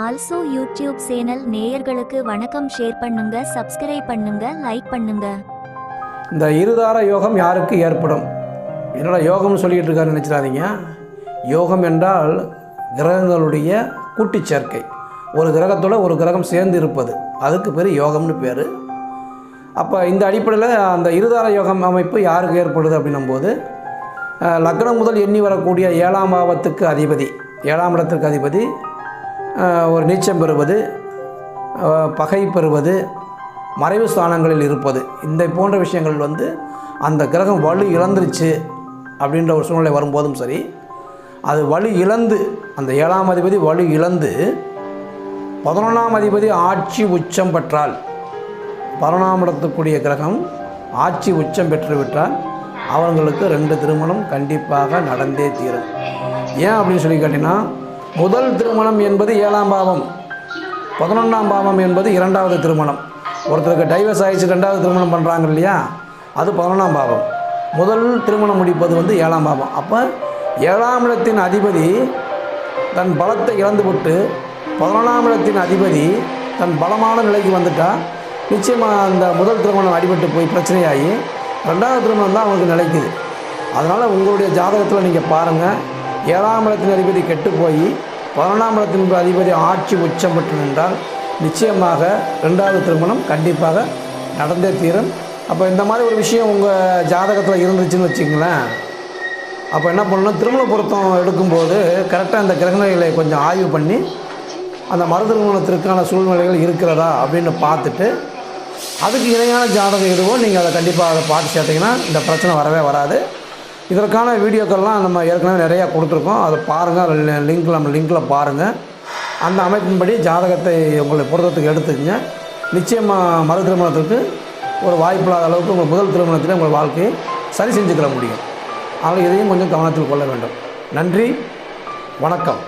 Also YouTube channel நேயர்களுக்கு வணக்கம். Share பண்ணுங்க, சப்ஸ்கிரைப் பண்ணுங்க, லைக் பண்ணுங்க. இந்த இருதார யோகம் யாருக்கு ஏற்படும்? என்னோட யோகம்னு சொல்லிட்டு இருக்காரு நினச்சிடாதீங்க. யோகம் என்றால் கிரகங்களுடைய கூட்டு சேர்க்கை, ஒரு கிரகத்தோட ஒரு கிரகம் சேர்ந்து இருப்பது, அதுக்கு பேர் யோகம்னு பேர். அப்போ இந்த அடிப்படையில் அந்த இருதார யோகம் அமைப்பு யாருக்கு ஏற்படுது அப்படின்னும்போது, லக்னம் முதல் எண்ணி வரக்கூடிய 7ஆம் பாவத்துக்கு அதிபதி, 7ஆம் இடத்திற்கு அதிபதி ஒரு நீச்சம் பெறுவது, பகை பெறுவது, மறைவு ஸ்தானங்களில் இருப்பது, இந்த போன்ற விஷயங்கள் அந்த கிரகம் வலு இழந்துருச்சு அப்படின்ற ஒரு சூழ்நிலை வரும்போதும் சரி, அது வலு இழந்து அந்த 7ஆம் அதிபதி வலு இழந்து 11ஆம் அதிபதி ஆட்சி உச்சம் பெற்றால், 11ஆம் இடத்துக்குரிய கிரகம் ஆட்சி உச்சம் பெற்றுவிட்டால் அவங்களுக்கு 2 திருமணம் கண்டிப்பாக நடந்தே தீரும். ஏன் அப்படின்னு சொல்லி கேட்டிங்கன்னா, முதல் திருமணம் என்பது 7ஆம் பாவம், 11ஆம் பாவம் என்பது 2வது திருமணம். ஒருத்தருக்கு டைவர்ஸ் ஆகிடுச்சு 2வது திருமணம் பண்ணுறாங்க இல்லையா, அது 11ஆம் பாவம். முதல் திருமணம் முடிப்பது 7ஆம் பாவம். அப்போ 7ஆம் இடத்தின் அதிபதி தன் பலத்தை இழந்துவிட்டு 11ஆம் இடத்தின் அதிபதி தன் பலமான நிலைக்கு வந்துட்டால் நிச்சயமாக அந்த முதல் திருமணம் அடிபட்டு போய் பிரச்சனையாகி 2வது திருமணம் தான் அவங்களுக்கு நிலைக்குது. அதனால் உங்களுடைய ஜாதகத்தில் நீங்கள் பாருங்கள், 7ஆம் இடத்தின் அதிபதி கெட்டு போய் 11ஆம் இடத்தின் அதிபதி ஆட்சி உச்சம் பெற்று நின்றால் நிச்சயமாக 2வது திருமணம் கண்டிப்பாக நடந்தே தீரும். அப்போ இந்த மாதிரி ஒரு விஷயம் உங்கள் ஜாதகத்தில் இருந்துச்சுன்னு வச்சுங்களேன், அப்போ என்ன பண்ணணும், திருமண பொருத்தம் எடுக்கும்போது கரெக்டாக அந்த கிரகநிலைகளை கொஞ்சம் ஆய்வு பண்ணி அந்த மறு திருமணத்திற்கான சூழ்நிலைகள் இருக்கிறதா அப்படின்னு பார்த்துட்டு அதுக்கு இணையான ஜாதகம் எதுவோ நீங்கள் அதை கண்டிப்பாக அதை பார்த்து சேர்த்திங்கன்னா இந்த பிரச்சனை வரவே வராது. இதற்கான வீடியோக்கள்லாம் நம்ம ஏற்கனவே நிறையா கொடுத்துருக்கோம், அதை பாருங்கள். லிங்கில் பாருங்கள். அந்த அமைப்பின்படி ஜாதகத்தை உங்களை பொருத்தத்துக்கு எடுத்துக்கங்க. நிச்சயமாக மறு திருமணத்திற்கு ஒரு வாய்ப்பில்லாத அளவுக்கு உங்கள் முதல் திருமணத்தில் உங்கள் வாழ்க்கையை சரி செஞ்சுக்கிற முடியும். அதனால் இதையும் கொஞ்சம் கவனத்தில் கொள்ள வேண்டும். நன்றி, வணக்கம்.